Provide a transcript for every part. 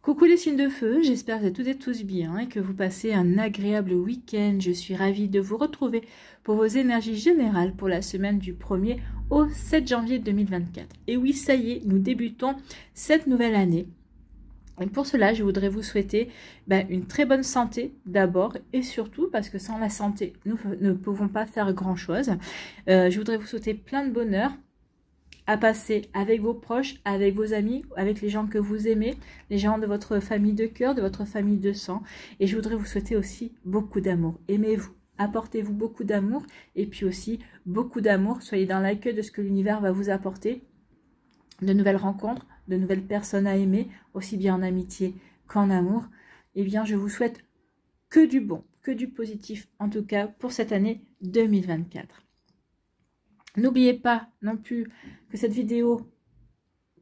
Coucou les signes de feu, j'espère que vous êtes toutes et tous bien et que vous passez un agréable week-end. Je suis ravie de vous retrouver pour vos énergies générales pour la semaine du 1er au 7 janvier 2024. Et oui, ça y est, nous débutons cette nouvelle année. Et pour cela, je voudrais vous souhaiter une très bonne santé d'abord et surtout parce que sans la santé, nous ne pouvons pas faire grand-chose. Je voudrais vous souhaiter plein de bonheur à passer avec vos proches, avec vos amis, avec les gens que vous aimez, les gens de votre famille de cœur, de votre famille de sang. Et je voudrais vous souhaiter aussi beaucoup d'amour. Aimez-vous, apportez-vous beaucoup d'amour et puis aussi beaucoup d'amour. Soyez dans l'accueil de ce que l'univers va vous apporter, de nouvelles rencontres, de nouvelles personnes à aimer, aussi bien en amitié qu'en amour. Eh bien, je vous souhaite que du bon, que du positif, en tout cas pour cette année 2024. N'oubliez pas non plus que cette vidéo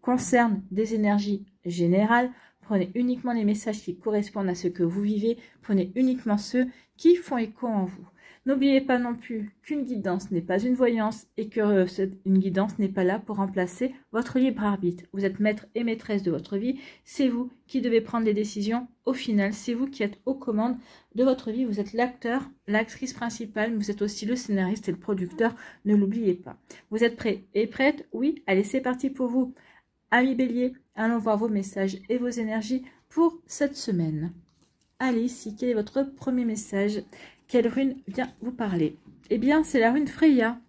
concerne des énergies générales. Prenez uniquement les messages qui correspondent à ce que vous vivez. Prenez uniquement ceux qui font écho en vous. N'oubliez pas non plus qu'une guidance n'est pas une voyance et que une guidance n'est pas là pour remplacer votre libre arbitre. Vous êtes maître et maîtresse de votre vie. C'est vous qui devez prendre les décisions. Au final, c'est vous qui êtes aux commandes de votre vie. Vous êtes l'acteur, l'actrice principale, mais vous êtes aussi le scénariste et le producteur. Ne l'oubliez pas. Vous êtes prêts et prêtes? Oui, allez, c'est parti pour vous. Amis Bélier, allons voir vos messages et vos énergies pour cette semaine. Allez, ici, quel est votre premier message? Quelle rune vient vous parler? Eh bien, c'est la rune Freya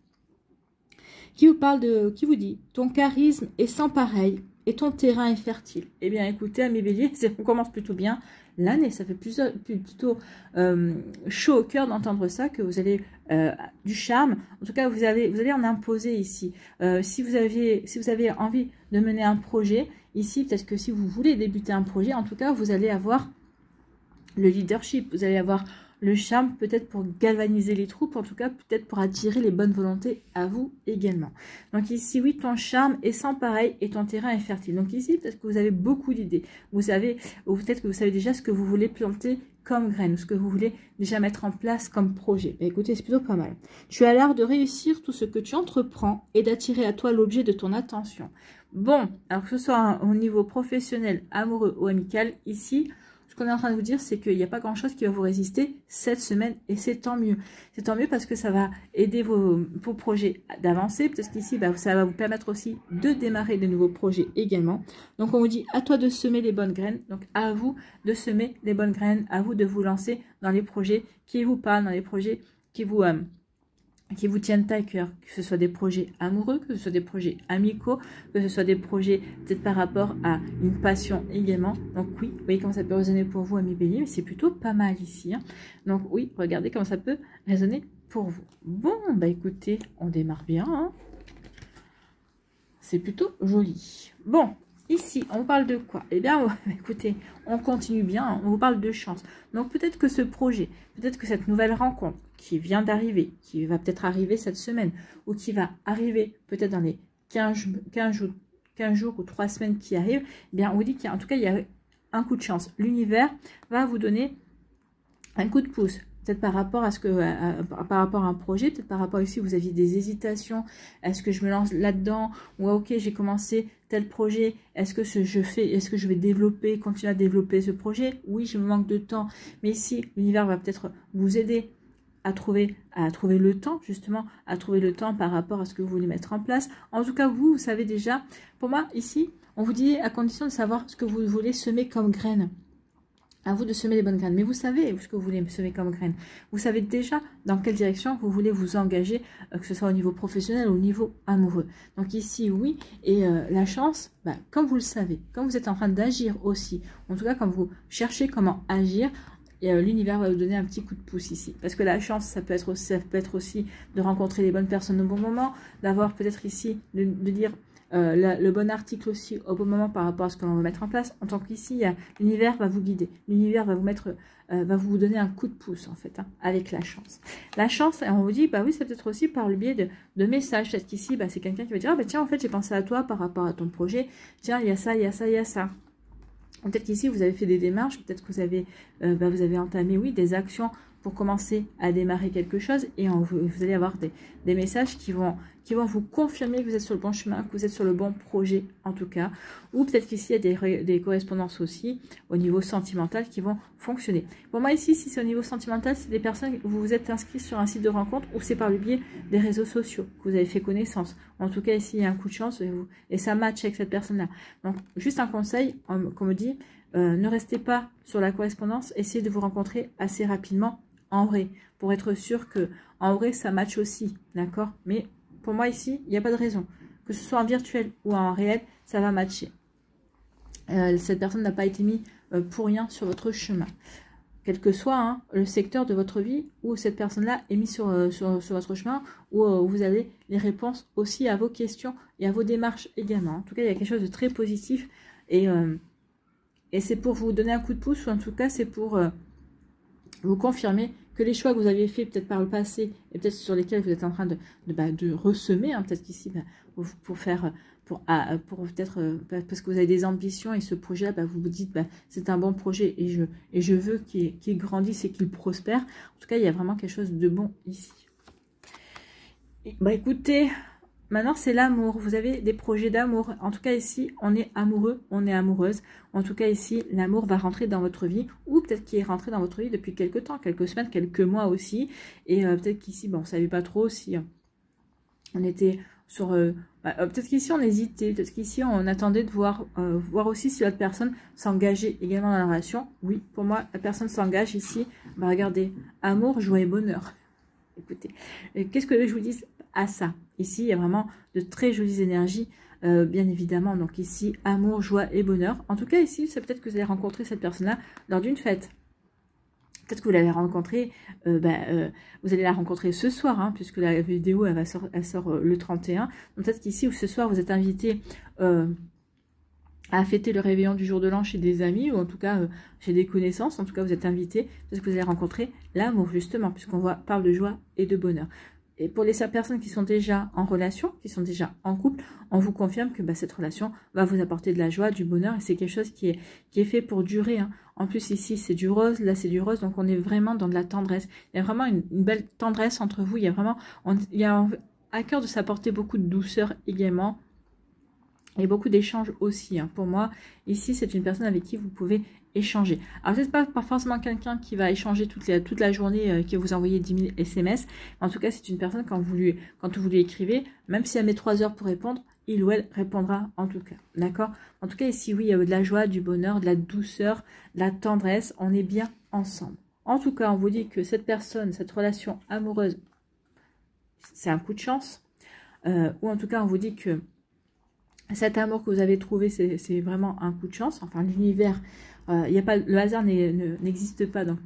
qui vous dit ton charisme est sans pareil et ton terrain est fertile. Eh bien, écoutez, amis Bélier, on commence plutôt bien l'année. Ça fait plutôt chaud au cœur d'entendre ça, que vous avez du charme. En tout cas, vous allez en imposer ici. Si vous avez envie de mener un projet, ici, peut-être que si vous voulez débuter un projet, en tout cas, vous allez avoir le leadership, vous allez avoir le charme peut-être pour galvaniser les troupes, en tout cas peut-être pour attirer les bonnes volontés à vous également. Donc ici, oui, ton charme est sans pareil et ton terrain est fertile. Donc ici, peut-être que vous avez beaucoup d'idées. Ou peut-être que vous savez déjà ce que vous voulez planter comme graine, ou ce que vous voulez déjà mettre en place comme projet. Et écoutez, c'est plutôt pas mal. Tu as l'art de réussir tout ce que tu entreprends et d'attirer à toi l'objet de ton attention. Bon, alors que ce soit au niveau professionnel, amoureux ou amical, ici, ce qu'on est en train de vous dire, c'est qu'il n'y a pas grand-chose qui va vous résister cette semaine et c'est tant mieux. C'est tant mieux parce que ça va aider vos projets d'avancer. Peut-être qu'ici, ça va vous permettre aussi de démarrer de nouveaux projets également. Donc, on vous dit à toi de semer les bonnes graines. Donc, à vous de semer les bonnes graines, à vous de vous lancer dans les projets qui vous parlent, dans les projets qui vous tiennent à cœur, que ce soit des projets amoureux, que ce soit des projets amicaux, que ce soit des projets peut-être par rapport à une passion également. Donc oui, vous voyez comment ça peut résonner pour vous, amis Bélier, mais c'est plutôt pas mal ici. Donc oui, regardez comment ça peut résonner pour vous. Bon, écoutez, on démarre bien. C'est plutôt joli. Bon, ici, on parle de quoi? Eh bien, écoutez, on continue bien, on vous parle de chance. Donc peut-être que ce projet, peut-être que cette nouvelle rencontre qui vient d'arriver, qui va peut-être arriver cette semaine, ou qui va arriver peut-être dans les 15 jours ou 3 semaines qui arrivent, eh bien, on vous dit qu'en tout cas, il y a un coup de chance. L'univers va vous donner un coup de pouce. Peut-être par rapport à par rapport à un projet, peut-être par rapport ici, vous aviez des hésitations. Est-ce que je me lance là-dedans? Ou ok, j'ai commencé tel projet. Est-ce que je vais développer, continuer à développer ce projet? Oui, je me manque de temps. Mais ici, l'univers va peut-être vous aider à trouver le temps, justement, à trouver le temps par rapport à ce que vous voulez mettre en place. En tout cas, vous savez déjà, pour moi, ici, on vous dit à condition de savoir ce que vous voulez semer comme graines. À vous de semer les bonnes graines. Mais vous savez ce que vous voulez semer comme graines. Vous savez déjà dans quelle direction vous voulez vous engager, que ce soit au niveau professionnel ou au niveau amoureux. Donc ici, oui. Et la chance, comme vous le savez, comme vous êtes en train d'agir aussi, en tout cas, quand vous cherchez comment agir, l'univers va vous donner un petit coup de pouce ici. Parce que la chance, ça peut être aussi de rencontrer les bonnes personnes au bon moment, d'avoir peut-être ici, de dire le bon article aussi au bon moment par rapport à ce que l'on va mettre en place. En tant qu'ici, l'univers va vous guider. L'univers va vous donner un coup de pouce, en fait, avec la chance. La chance, on vous dit, oui, c'est peut-être aussi par le biais de messages. Peut-être qu'ici, c'est quelqu'un qui va dire, tiens, en fait, j'ai pensé à toi par rapport à ton projet. Tiens, il y a ça, il y a ça, il y a ça. Peut-être qu'ici, vous avez fait des démarches, peut-être que vous avez entamé, oui, des actions pour commencer à démarrer quelque chose et vous allez avoir des messages qui vont qui vont vous confirmer que vous êtes sur le bon chemin, que vous êtes sur le bon projet en tout cas. Ou peut-être qu'ici, il y a des correspondances aussi au niveau sentimental qui vont fonctionner. Pour moi ici, si c'est au niveau sentimental, c'est des personnes, vous vous êtes inscrit sur un site de rencontre ou c'est par le biais des réseaux sociaux que vous avez fait connaissance. En tout cas, ici, il y a un coup de chance et ça match avec cette personne-là. Donc, juste un conseil, qu'on me dit, ne restez pas sur la correspondance, essayez de vous rencontrer assez rapidement en vrai, pour être sûr que en vrai, ça match aussi, d'accord? Mais pour moi ici, il n'y a pas de raison. Que ce soit en virtuel ou en réel, ça va matcher. Cette personne n'a pas été mise pour rien sur votre chemin. Quel que soit hein, le secteur de votre vie où cette personne-là est mise sur votre chemin, où vous avez les réponses aussi à vos questions et à vos démarches également. En tout cas, il y a quelque chose de très positif et c'est pour vous donner un coup de pouce, ou en tout cas, c'est pour vous confirmer que les choix que vous aviez fait peut-être par le passé et peut-être sur lesquels vous êtes en train de ressemer, hein, peut-être qu'ici, pour peut-être parce que vous avez des ambitions et ce projet-là, vous vous dites c'est un bon projet et je veux qu'il grandisse et qu'il prospère. En tout cas, il y a vraiment quelque chose de bon ici. Et, écoutez, maintenant c'est l'amour. Vous avez des projets d'amour. En tout cas ici, on est amoureux, on est amoureuse. En tout cas ici, l'amour va rentrer dans votre vie ou peut-être qu'il est rentré dans votre vie depuis quelques temps, quelques semaines, quelques mois aussi. Et peut-être qu'ici, on ne savait pas trop si on était sur... peut-être qu'ici, on hésitait. Peut-être qu'ici, on attendait de voir aussi si l'autre personne s'engageait également dans la relation. Oui, pour moi, la personne s'engage ici. Regardez, amour, joie et bonheur. Écoutez, qu'est-ce que je vous dis à ça? Ici, il y a vraiment de très jolies énergies, bien évidemment. Donc ici, amour, joie et bonheur. En tout cas, ici, c'est peut-être que vous allez rencontrer cette personne-là lors d'une fête. Peut-être que vous l'avez rencontrée, vous allez la rencontrer ce soir, hein, puisque la vidéo, elle sort le 31. Donc peut-être qu'ici, ou ce soir, vous êtes invité à fêter le réveillon du jour de l'an chez des amis, ou en tout cas chez des connaissances. En tout cas, vous êtes invité, parce que vous allez rencontrer l'amour, justement, puisqu'on parle de joie et de bonheur. Et pour les personnes qui sont déjà en relation, qui sont déjà en couple, on vous confirme que cette relation va vous apporter de la joie, du bonheur, et c'est quelque chose qui est fait pour durer. Hein. En plus, ici, c'est du rose, là, c'est du rose, donc on est vraiment dans de la tendresse. Il y a vraiment une belle tendresse entre vous. Il y a vraiment, il y a à cœur de s'apporter beaucoup de douceur également. Et beaucoup d'échanges aussi. Hein. Pour moi, ici, c'est une personne avec qui vous pouvez échanger. Alors, peut-être pas forcément quelqu'un qui va échanger toute la journée, qui va vous envoyer 10 000 SMS. En tout cas, c'est une personne, quand vous lui écrivez, même si elle met 3 heures pour répondre, il ou elle répondra en tout cas. D'accord? En tout cas, ici, oui, il y a de la joie, du bonheur, de la douceur, de la tendresse. On est bien ensemble. En tout cas, on vous dit que cette personne, cette relation amoureuse, c'est un coup de chance. Ou en tout cas, on vous dit que cet amour que vous avez trouvé, c'est vraiment un coup de chance. Enfin, l'univers, le hasard n'existe pas. Donc,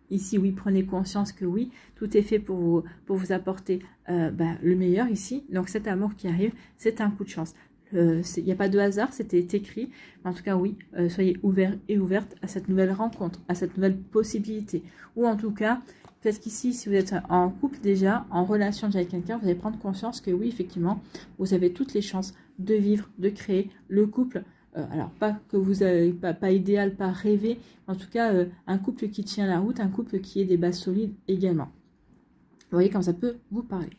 ici, oui, prenez conscience que oui, tout est fait pour vous apporter le meilleur ici. Donc, cet amour qui arrive, c'est un coup de chance. Il n'y a pas de hasard, c'était écrit. En tout cas, oui, soyez ouverts et ouvertes à cette nouvelle rencontre, à cette nouvelle possibilité. Ou en tout cas, peut-être qu'ici, si vous êtes en couple déjà, en relation déjà avec quelqu'un, vous allez prendre conscience que oui, effectivement, vous avez toutes les chances de vivre, de créer le couple. Alors, pas que vous avez pas idéal, pas rêvé, en tout cas, un couple qui tient la route, un couple qui ait des bases solides également. Vous voyez comme ça peut vous parler.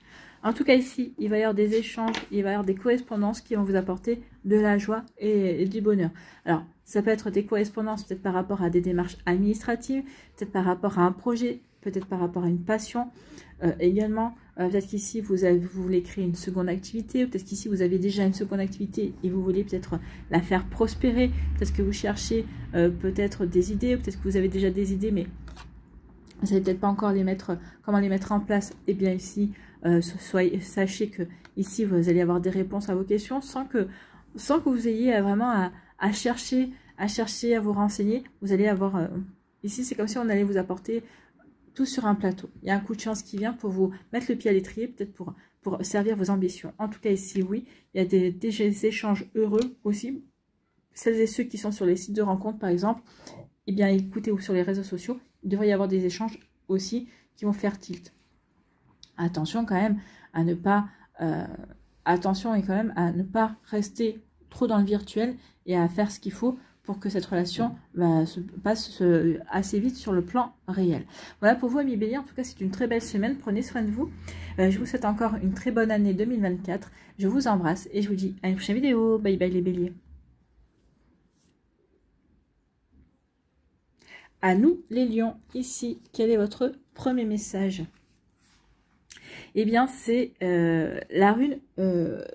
En tout cas, ici, il va y avoir des échanges, il va y avoir des correspondances qui vont vous apporter de la joie et du bonheur. Alors, ça peut être des correspondances peut-être par rapport à des démarches administratives, peut-être par rapport à un projet, peut-être par rapport à une passion également. Peut-être qu'ici, vous voulez créer une seconde activité, peut-être qu'ici, vous avez déjà une seconde activité et vous voulez peut-être la faire prospérer. Peut-être que vous cherchez peut-être des idées, peut-être que vous avez déjà des idées, mais vous ne savez peut-être pas encore comment les mettre en place. Et bien ici, sachez que ici, vous allez avoir des réponses à vos questions sans que vous ayez vraiment à chercher, à vous renseigner. Vous allez avoir... ici, c'est comme si on allait vous apporter tout sur un plateau. Il y a un coup de chance qui vient pour vous mettre le pied à l'étrier, peut-être pour servir vos ambitions. En tout cas, ici, oui, il y a des échanges heureux aussi. Celles et ceux qui sont sur les sites de rencontres, par exemple, eh bien, écoutez, ou sur les réseaux sociaux, il devrait y avoir des échanges aussi qui vont faire tilt. Attention quand même à ne pas... attention et quand même à ne pas rester trop dans le virtuel et à faire ce qu'il faut pour que cette relation se passe assez vite sur le plan réel. Voilà pour vous, amis Bélier. En tout cas, c'est une très belle semaine. Prenez soin de vous. Je vous souhaite encore une très bonne année 2024. Je vous embrasse et je vous dis à une prochaine vidéo. Bye bye les Béliers. À nous les lions, ici, quel est votre premier message? Eh bien, c'est la rune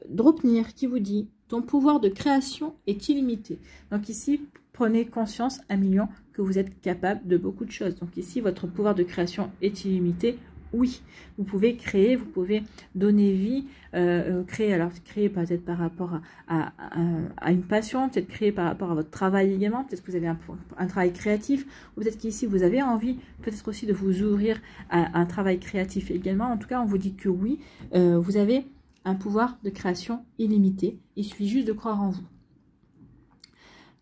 Draupnir qui vous dit « Ton pouvoir de création est illimité ». Donc ici, prenez conscience, amis lions, que vous êtes capable de beaucoup de choses. Donc ici, votre pouvoir de création est illimité. Oui, vous pouvez créer, vous pouvez donner vie, créer, alors créer peut-être par rapport à une passion, peut-être créer par rapport à votre travail également, peut-être que vous avez un travail créatif, ou peut-être qu'ici vous avez envie peut-être aussi de vous ouvrir à un travail créatif également. En tout cas, on vous dit que oui, vous avez un pouvoir de création illimité, il suffit juste de croire en vous.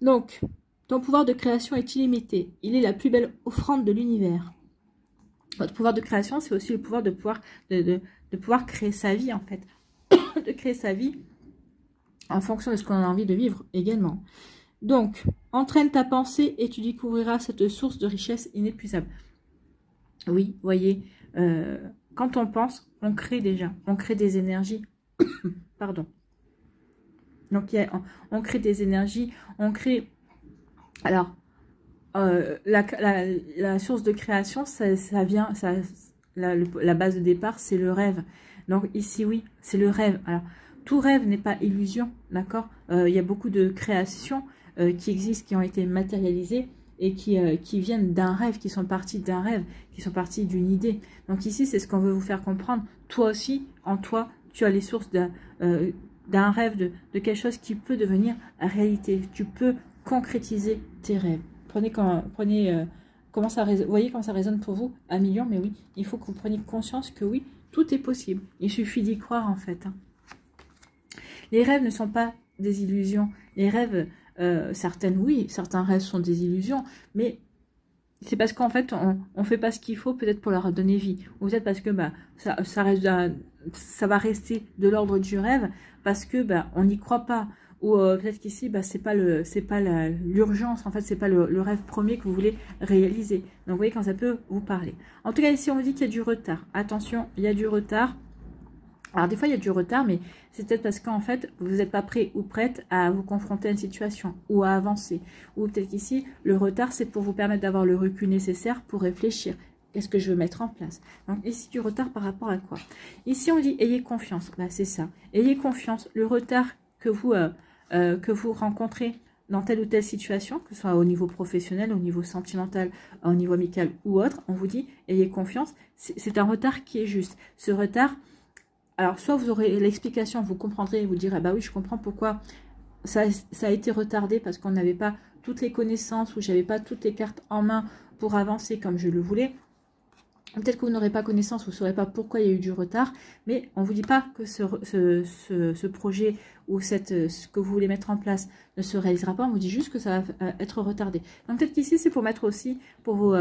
Donc, ton pouvoir de création est illimité, il est la plus belle offrande de l'univers. Votre pouvoir de création, c'est aussi le pouvoir de pouvoir créer sa vie, en fait. De créer sa vie en fonction de ce qu'on a envie de vivre également. Donc, entraîne ta pensée et tu découvriras cette source de richesse inépuisable. Oui, voyez, quand on pense, on crée déjà. On crée des énergies. Pardon. Donc, on crée des énergies, on crée... Alors... la source de création, la base de départ, c'est le rêve. Donc ici, oui, c'est le rêve. Alors, tout rêve n'est pas illusion, d'accord? Il y a beaucoup de créations qui existent, qui ont été matérialisées et qui viennent d'un rêve, qui sont partis d'un rêve, qui sont partis d'une idée. Donc ici, c'est ce qu'on veut vous faire comprendre. Toi aussi, en toi, tu as les sources d'un rêve, de quelque chose qui peut devenir réalité. Tu peux concrétiser tes rêves. Comment ça résonne, voyez comment ça résonne pour vous, amis lions, mais oui, il faut que vous preniez conscience que oui, tout est possible. Il suffit d'y croire en fait. Les rêves ne sont pas des illusions. Les rêves, certains rêves sont des illusions, mais c'est parce qu'en fait, on fait pas ce qu'il faut peut-être pour leur donner vie. Ou peut-être parce que ça va rester de l'ordre du rêve, parce que on n'y croit pas. Ou peut-être qu'ici, c'est pas l'urgence, en fait, c'est pas le rêve premier que vous voulez réaliser. Donc, vous voyez quand ça peut vous parler. En tout cas, ici, on vous dit qu'il y a du retard. Attention, il y a du retard. Alors, des fois, il y a du retard, mais c'est peut-être parce qu'en fait, vous n'êtes pas prêt ou prête à vous confronter à une situation ou à avancer. Ou peut-être qu'ici, le retard, c'est pour vous permettre d'avoir le recul nécessaire pour réfléchir. Qu'est-ce que je veux mettre en place? Donc, ici, du retard par rapport à quoi? Ici, on dit, ayez confiance. C'est ça. Ayez confiance. Le retard que vous rencontrez dans telle ou telle situation, que ce soit au niveau professionnel, au niveau sentimental, au niveau amical ou autre, on vous dit, ayez confiance, c'est un retard qui est juste. Ce retard, alors soit vous aurez l'explication, vous comprendrez et vous direz, ah bah oui, je comprends pourquoi ça a été retardé, parce qu'on n'avait pas toutes les connaissances, ou j'avais pas toutes les cartes en main pour avancer comme je le voulais. Peut-être que vous n'aurez pas connaissance, vous ne saurez pas pourquoi il y a eu du retard, mais on ne vous dit pas que ce projet ou ce que vous voulez mettre en place ne se réalisera pas, on vous dit juste que ça va être retardé. Donc peut-être qu'ici, c'est pour mettre aussi, pour vous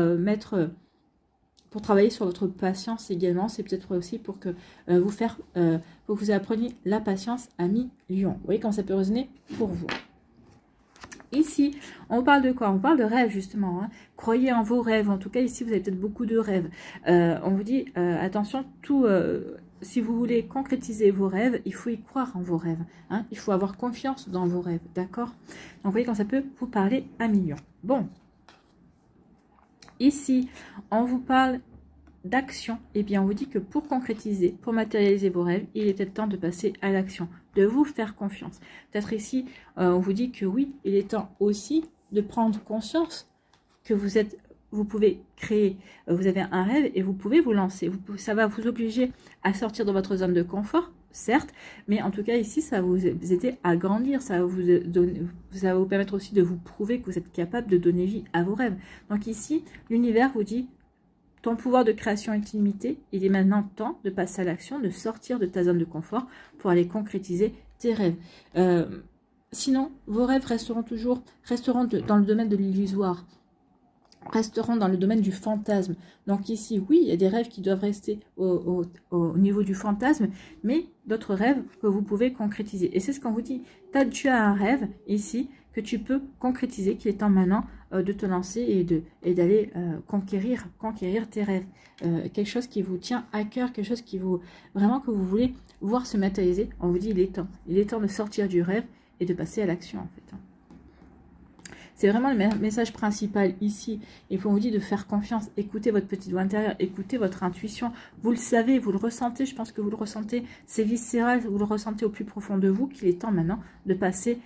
pour travailler sur votre patience également, c'est peut-être aussi pour que vous appreniez la patience, amis lions. Vous voyez comment ça peut résonner pour vous. Ici, on parle de quoi? On parle de rêves, justement. Hein. Croyez en vos rêves. En tout cas, ici, vous avez peut-être beaucoup de rêves. On vous dit, attention, si vous voulez concrétiser vos rêves, il faut y croire en vos rêves. Hein. Il faut avoir confiance dans vos rêves. D'accord? Donc, vous voyez quand ça peut vous parler à millions. Bon. Ici, on vous parle d'action. Eh bien, on vous dit que pour concrétiser, pour matérialiser vos rêves, il est peut-être temps de passer à l'action, de vous faire confiance. Peut-être ici, on vous dit que oui, il est temps aussi de prendre conscience que vous pouvez créer, vous avez un rêve et vous pouvez vous lancer. Ça va vous obliger à sortir de votre zone de confort, certes, mais en tout cas ici, ça va vous aider à grandir, ça va vous permettre aussi de vous prouver que vous êtes capable de donner vie à vos rêves. Donc ici, l'univers vous dit, ton pouvoir de création est illimité, il est maintenant temps de passer à l'action, de sortir de ta zone de confort pour aller concrétiser tes rêves. Sinon, vos rêves resteront dans le domaine de l'illusoire, resteront dans le domaine du fantasme. Donc ici, oui, il y a des rêves qui doivent rester au niveau du fantasme, mais d'autres rêves que vous pouvez concrétiser. Et c'est ce qu'on vous dit. Tu as un rêve ici que tu peux concrétiser, qu'il est temps maintenant de te lancer et d'aller conquérir tes rêves. Quelque chose qui vous tient à cœur, quelque chose qui vous vraiment que vous voulez voir se matérialiser. On vous dit il est temps. Il est temps de sortir du rêve et de passer à l'action en fait. C'est vraiment le message principal ici. Et puis on vous dit de faire confiance, écoutez votre petite voix intérieure, écoutez votre intuition. Vous le savez, vous le ressentez, je pense que vous le ressentez, c'est viscéral, vous le ressentez au plus profond de vous, qu'il est temps maintenant de passer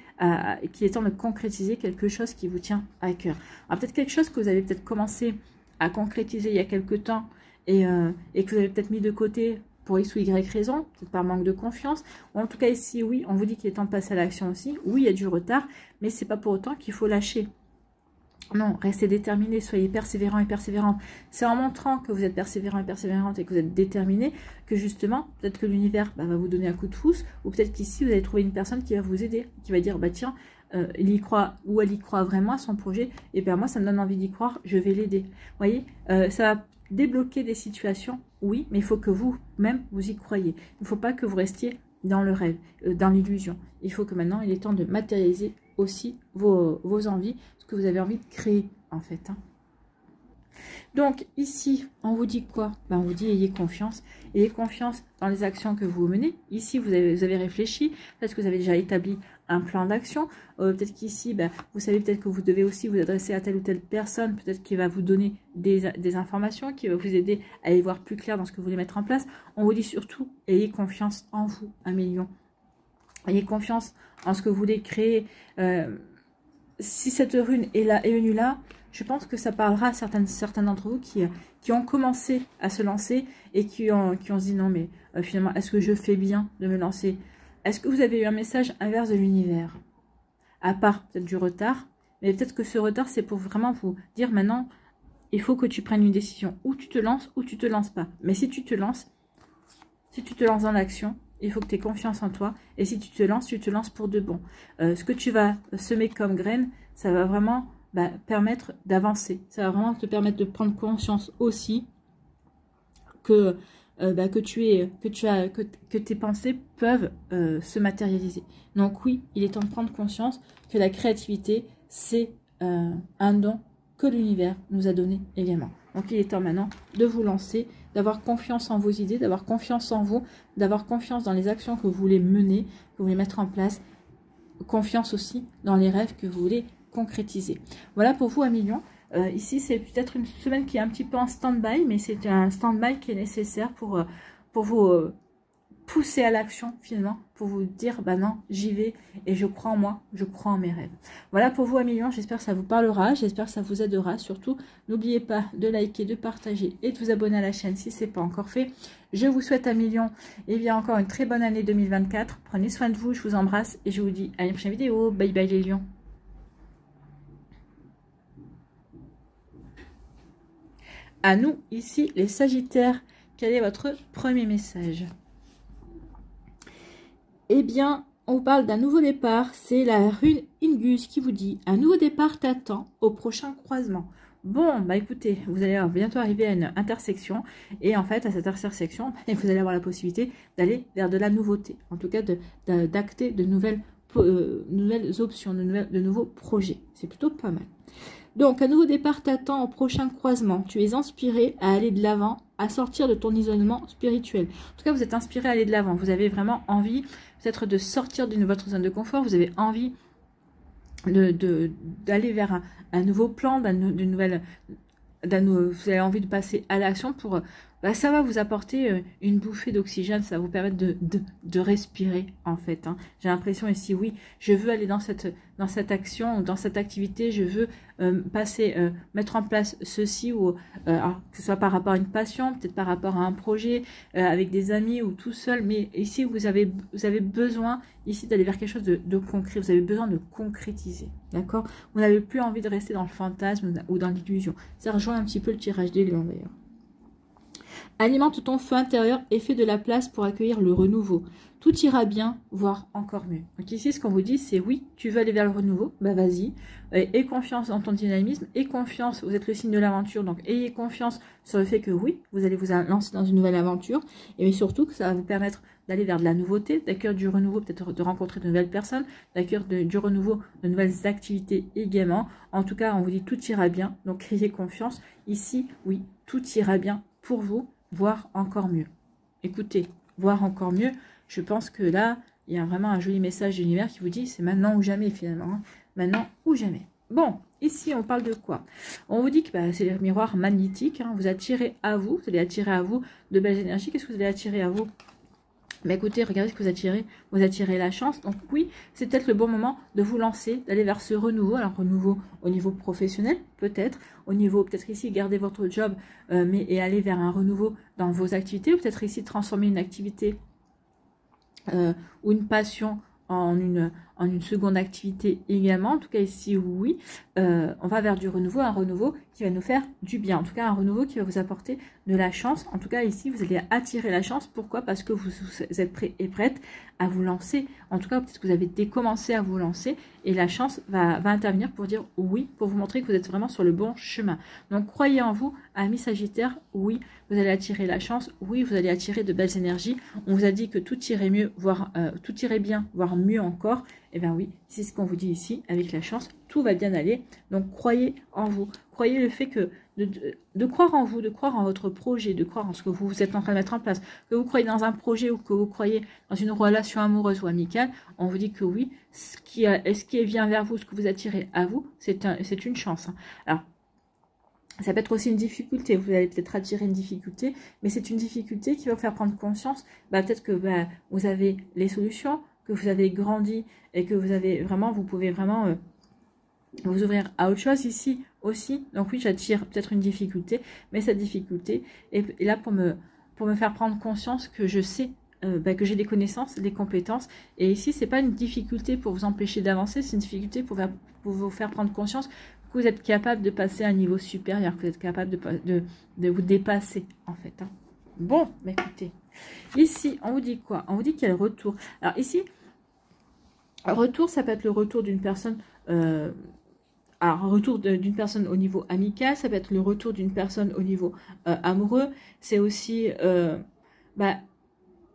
qu'il est temps de concrétiser quelque chose qui vous tient à cœur. Alors peut-être quelque chose que vous avez peut-être commencé à concrétiser il y a quelque temps et que vous avez peut-être mis de côté pour X ou Y raison, peut-être par manque de confiance, ou en tout cas ici, oui, on vous dit qu'il est temps de passer à l'action aussi. Oui, il y a du retard, mais c'est pas pour autant qu'il faut lâcher. Non, restez déterminé, soyez persévérant et persévérante. C'est en montrant que vous êtes persévérant et persévérante et que vous êtes déterminé que justement, peut-être que l'univers va vous donner un coup de pouce, ou peut-être qu'ici, vous allez trouver une personne qui va vous aider, qui va dire, bah tiens, il y croit, ou elle y croit vraiment à son projet, et bien moi, ça me donne envie d'y croire, je vais l'aider. Vous voyez, ça va débloquer des situations, oui, mais il faut que vous-même, vous y croyez. Il ne faut pas que vous restiez dans le rêve, dans l'illusion. Il faut que maintenant, il est temps de matérialiser aussi vos envies, ce que vous avez envie de créer, en fait. Donc, ici, on vous dit quoi? Ben, on vous dit, ayez confiance dans les actions que vous menez. Ici, vous avez réfléchi, peut-être que vous avez déjà établi un plan d'action. Peut-être qu'ici, ben, vous savez peut-être que vous devez aussi vous adresser à telle ou telle personne, peut-être qui va vous donner des informations, qui va vous aider à y voir plus clair dans ce que vous voulez mettre en place. On vous dit surtout, ayez confiance en vous, 1 million. Ayez confiance en ce que vous voulez créer. Si cette rune est venue là, je pense que ça parlera à certains d'entre vous qui ont commencé à se lancer et qui ont se dit non mais finalement, est-ce que je fais bien de me lancer? Est-ce que vous avez eu un message inverse de l'univers? À part peut-être du retard, mais peut-être que ce retard c'est pour vraiment vous dire maintenant, il faut que tu prennes une décision. Ou tu te lances ou tu te lances pas. Mais si tu te lances dans l'action, il faut que tu aies confiance en toi. Et si tu te lances pour de bon. Ce que tu vas semer comme graine, ça va vraiment permettre d'avancer. Ça va vraiment te permettre de prendre conscience aussi que tes pensées peuvent se matérialiser. Donc oui, il est temps de prendre conscience que la créativité, c'est un don que l'univers nous a donné également. Donc il est temps maintenant de vous lancer, d'avoir confiance en vos idées, d'avoir confiance en vous, d'avoir confiance dans les actions que vous voulez mener, que vous voulez mettre en place, confiance aussi dans les rêves que vous voulez concrétiser. Voilà pour vous 1 million. Ici, c'est peut-être une semaine qui est un petit peu en stand-by, mais c'est un stand-by qui est nécessaire pour vous pousser à l'action finalement, pour vous dire, bah non, j'y vais et je crois en moi, je crois en mes rêves. Voilà pour vous 1 million, j'espère que ça vous parlera, j'espère que ça vous aidera. Surtout, n'oubliez pas de liker, de partager et de vous abonner à la chaîne si ce n'est pas encore fait. Je vous souhaite 1 million et bien encore une très bonne année 2024. Prenez soin de vous, je vous embrasse et je vous dis à une prochaine vidéo. Bye bye les lions. À nous, ici, les Sagittaires, quel est votre premier message? Eh bien, on vous parle d'un nouveau départ. C'est la rune Ingus qui vous dit « Un nouveau départ t'attend au prochain croisement ». Bon, bah écoutez, vous allez bientôt arriver à une intersection. Et en fait, à cette intersection, vous allez avoir la possibilité d'aller vers de la nouveauté. En tout cas, d'acter de nouvelles options, de nouveaux projets. C'est plutôt pas mal. Donc, un nouveau départ t'attend au prochain croisement. Tu es inspiré à aller de l'avant, à sortir de ton isolement spirituel. En tout cas, vous êtes inspiré à aller de l'avant. Vous avez vraiment envie peut-être de sortir de votre zone de confort. Vous avez envie d'aller vers un nouveau plan, vous avez envie de passer à l'action pour... ça va vous apporter une bouffée d'oxygène, ça va vous permettre de respirer en fait. Hein. J'ai l'impression ici, oui, je veux aller dans cette action, dans cette activité, je veux mettre en place ceci, ou alors, que ce soit par rapport à une passion, peut-être par rapport à un projet, avec des amis ou tout seul, mais ici vous avez besoin ici d'aller vers quelque chose de concret, vous avez besoin de concrétiser, d'accord? Vous n'avez plus envie de rester dans le fantasme ou dans l'illusion. Ça rejoint un petit peu le tirage des lions d'ailleurs. Alimente ton feu intérieur et fais de la place pour accueillir le renouveau. Tout ira bien, voire encore mieux. Donc ici, ce qu'on vous dit, c'est oui, tu veux aller vers le renouveau, bah vas-y. Aie confiance dans ton dynamisme, aie confiance, vous êtes le signe de l'aventure, donc ayez confiance sur le fait que oui, vous allez vous lancer dans une nouvelle aventure, et surtout que ça va vous permettre d'aller vers de la nouveauté, d'accueillir du renouveau, peut-être de rencontrer de nouvelles personnes, d'accueillir du renouveau, de nouvelles activités également. En tout cas, on vous dit tout ira bien, donc ayez confiance. Ici, oui, tout ira bien pour vous, voire encore mieux. Écoutez, voire encore mieux, je pense que là, il y a vraiment un joli message de l'univers qui vous dit c'est maintenant ou jamais finalement. Hein. Maintenant ou jamais. Bon, ici on parle de quoi? On vous dit que bah, c'est le miroir magnétique. Hein. Vous attirez à vous, vous allez attirer à vous de belles énergies. Qu'est-ce que vous allez attirer à vous? Mais écoutez, regardez ce que vous attirez la chance. Donc oui, c'est peut-être le bon moment de vous lancer, d'aller vers ce renouveau. Alors renouveau au niveau professionnel, peut-être. Au niveau, peut-être ici, garder votre job et aller vers un renouveau dans vos activités. Ou peut-être ici, transformer une activité ou une passion en une seconde activité également. En tout cas ici, oui, on va vers du renouveau, un renouveau qui va nous faire du bien. En tout cas, un renouveau qui va vous apporter de la chance. En tout cas, ici, vous allez attirer la chance. Pourquoi? Parce que vous êtes prêt et prête à vous lancer. En tout cas, peut-être que vous avez décommencé à vous lancer et la chance va intervenir pour dire oui, pour vous montrer que vous êtes vraiment sur le bon chemin. Donc, croyez en vous, amis Sagittaire, oui, vous allez attirer la chance, oui, vous allez attirer de belles énergies. On vous a dit que tout irait mieux, voire tout irait bien, voire mieux encore. Eh bien oui, c'est ce qu'on vous dit ici, avec la chance, tout va bien aller. Donc croyez en vous, croyez le fait que de croire en vous, de croire en votre projet, de croire en ce que vous êtes en train de mettre en place, que vous croyez dans un projet ou que vous croyez dans une relation amoureuse ou amicale, on vous dit que oui, ce qui vient vers vous, ce que vous attirez à vous, c'est une chance. Hein. Alors, ça peut être aussi une difficulté, vous allez peut-être attirer une difficulté, mais c'est une difficulté qui va vous faire prendre conscience, peut-être que vous avez les solutions, que vous avez grandi et que vous pouvez vraiment vous ouvrir à autre chose ici aussi. Donc oui, j'attire peut-être une difficulté, mais cette difficulté est là pour me faire prendre conscience que je sais que j'ai des connaissances, des compétences. Et ici, c'est pas une difficulté pour vous empêcher d'avancer, c'est une difficulté pour vous faire prendre conscience que vous êtes capable de passer à un niveau supérieur, que vous êtes capable de vous dépasser, en fait. Hein. Bon, écoutez, ici, on vous dit quoi? On vous dit qu'il y a le retour. Alors ici, retour, ça peut être le retour d'une personne... alors, un retour d'une personne au niveau amical, ça peut être le retour d'une personne au niveau amoureux. C'est aussi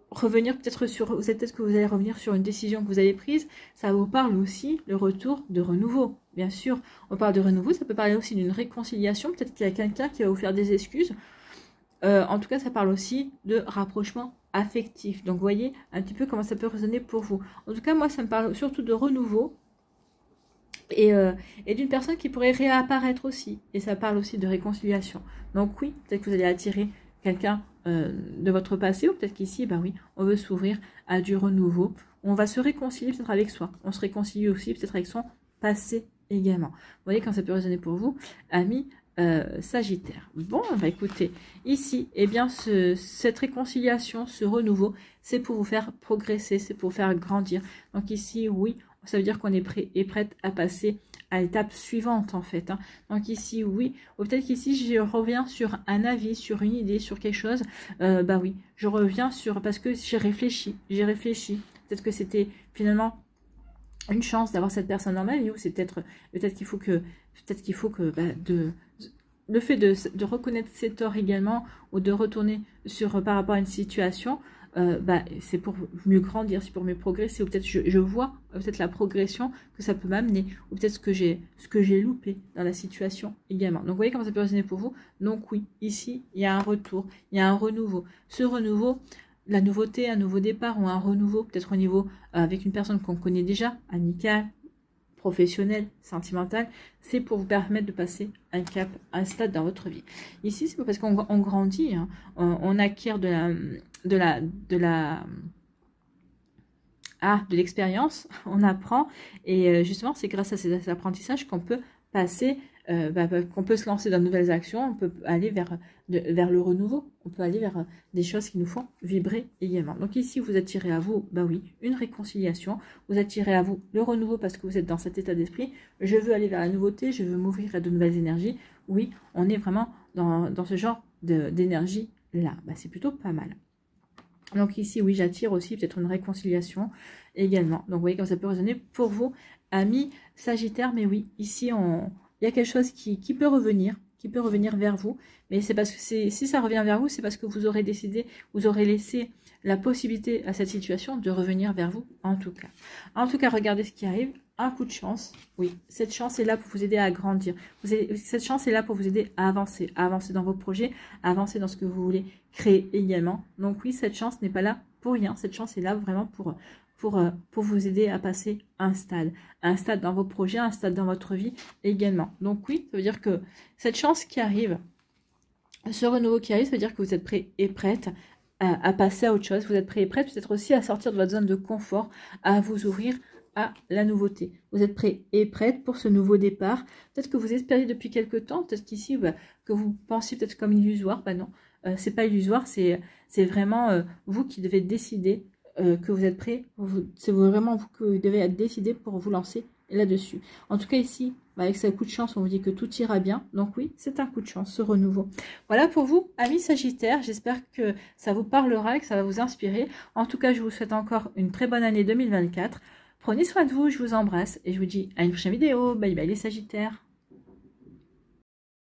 revenir peut-être peut-être que vous allez revenir sur une décision que vous avez prise. Ça vous parle aussi le retour de renouveau. Bien sûr, on parle de renouveau, ça peut parler aussi d'une réconciliation. Peut-être qu'il y a quelqu'un qui va vous faire des excuses. En tout cas, ça parle aussi de rapprochement affectif. Donc, vous voyez un petit peu comment ça peut résonner pour vous. En tout cas, moi, ça me parle surtout de renouveau. Et d'une personne qui pourrait réapparaître aussi. Et ça parle aussi de réconciliation. Donc oui, peut-être que vous allez attirer quelqu'un de votre passé, ou peut-être qu'ici, oui, on veut s'ouvrir à du renouveau. On va se réconcilier peut-être avec soi. On se réconcilie aussi peut-être avec son passé également. Vous voyez quand ça peut résonner pour vous, amis Sagittaire. Bon, écoutez, ici, eh bien, cette réconciliation, ce renouveau, c'est pour vous faire progresser, c'est pour vous faire grandir. Donc ici, oui, ça veut dire qu'on est prêt et prête à passer à l'étape suivante, en fait. Hein. Donc ici, oui. Ou peut-être qu'ici, je reviens sur un avis, sur une idée, sur quelque chose. Oui, je reviens sur... Parce que j'ai réfléchi. Peut-être que c'était finalement une chance d'avoir cette personne dans ma vie. Ou c'est peut-être qu'il faut que... le fait de reconnaître ses torts également, ou de retourner par rapport à une situation... c'est pour mieux grandir, c'est pour mieux progresser, ou peut-être je vois peut-être la progression que ça peut m'amener, ou peut-être ce que j'ai loupé dans la situation également. Donc vous voyez comment ça peut résonner pour vous. Donc oui, ici il y a un retour, il y a un renouveau. Ce renouveau, la nouveauté, un nouveau départ, ou un renouveau peut-être au niveau avec une personne qu'on connaît déjà, amicale, professionnel, sentimental, c'est pour vous permettre de passer un cap, un stade dans votre vie. Ici, c'est parce qu'on grandit, hein, on acquiert de l'expérience, on apprend, et justement, c'est grâce à ces apprentissages qu'on peut passer, qu'on peut se lancer dans de nouvelles actions, on peut aller vers le renouveau, on peut aller vers des choses qui nous font vibrer également. Donc ici, vous attirez à vous, oui, une réconciliation, vous attirez à vous le renouveau parce que vous êtes dans cet état d'esprit, je veux aller vers la nouveauté, je veux m'ouvrir à de nouvelles énergies. Oui, on est vraiment dans ce genre d'énergie là. Bah, c'est plutôt pas mal. Donc ici, oui, j'attire aussi peut-être une réconciliation également. Donc vous voyez comme ça peut résonner pour vous, amis Sagittaire. Mais oui, ici, il y a quelque chose qui peut revenir vers vous. Mais c'est parce que si ça revient vers vous, c'est parce que vous aurez décidé, vous aurez laissé la possibilité à cette situation de revenir vers vous en tout cas. En tout cas, regardez ce qui arrive. Un coup de chance. Oui, cette chance est là pour vous aider à grandir. Cette chance est là pour vous aider à avancer dans vos projets, à avancer dans ce que vous voulez créer également. Donc oui, cette chance n'est pas là pour rien. Cette chance est là vraiment pour vous aider à passer un stade dans vos projets, un stade dans votre vie également. Donc oui, ça veut dire que cette chance qui arrive, ce renouveau qui arrive, ça veut dire que vous êtes prêt et prête à passer à autre chose. Vous êtes prêt et prête peut-être aussi à sortir de votre zone de confort, à vous ouvrir à la nouveauté. Vous êtes prêt et prête pour ce nouveau départ. Peut-être que vous espériez depuis quelque temps, peut-être qu'ici, que vous pensiez peut-être comme illusoire. Bah non, c'est pas illusoire, c'est vraiment vous qui devez décider que vous êtes prêt. C'est vraiment vous que vous devez décider pour vous lancer là-dessus. En tout cas ici, avec ce coup de chance, on vous dit que tout ira bien. Donc oui, c'est un coup de chance, ce renouveau. Voilà pour vous, amis Sagittaires. J'espère que ça vous parlera et que ça va vous inspirer. En tout cas, je vous souhaite encore une très bonne année 2024. Prenez soin de vous, je vous embrasse et je vous dis à une prochaine vidéo. Bye bye les Sagittaires.